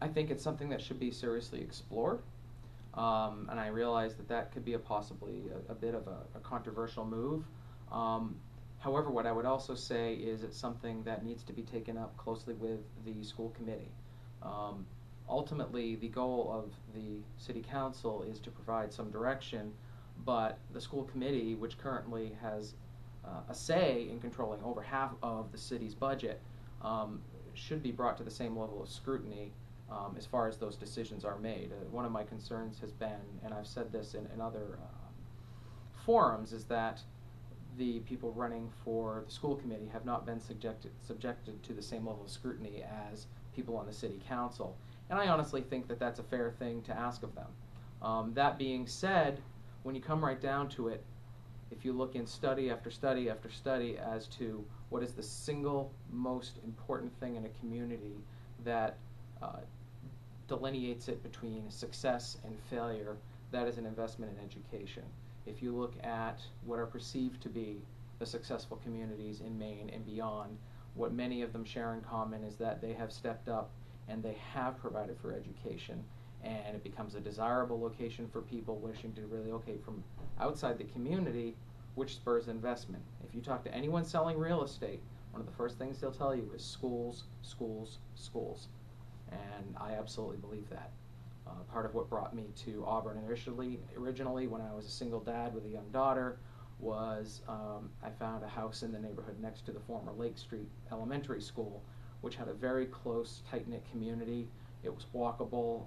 I think it's something that should be seriously explored. And I realize that that could be possibly a bit of a controversial move. Um, However, what I would also say is it's something that needs to be taken up closely with the school committee. Um, Ultimately, the goal of the city council is to provide some direction, but the school committee, which currently has a say in controlling over half of the city's budget, um, should be brought to the same level of scrutiny as far as those decisions are made. One of my concerns has been, and I've said this in other forums, is that the people running for the school committee have not been subjected to the same level of scrutiny as people on the city council. And I honestly think that that's a fair thing to ask of them. That being said, when you come right down to it, if you look in study after study after study as to what is the single most important thing in a community that delineates it between success and failure, that is an investment in education. If you look at what are perceived to be the successful communities in Maine and beyond, what many of them share in common is that they have stepped up and they have provided for education, and it becomes a desirable location for people wishing to relocate from outside the community, which spurs investment. If you talk to anyone selling real estate, one of the first things they'll tell you is schools, schools, schools. And I absolutely believe that. Part of what brought me to Auburn originally when I was a single dad with a young daughter was I found a house in the neighborhood next to the former Lake Street Elementary School, which had a very close, tight-knit community. It was walkable,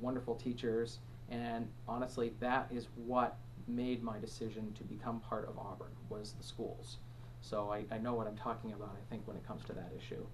wonderful teachers, and honestly, that is what made my decision to become part of Auburn, was the schools. So I know what I'm talking about, I think, when it comes to that issue.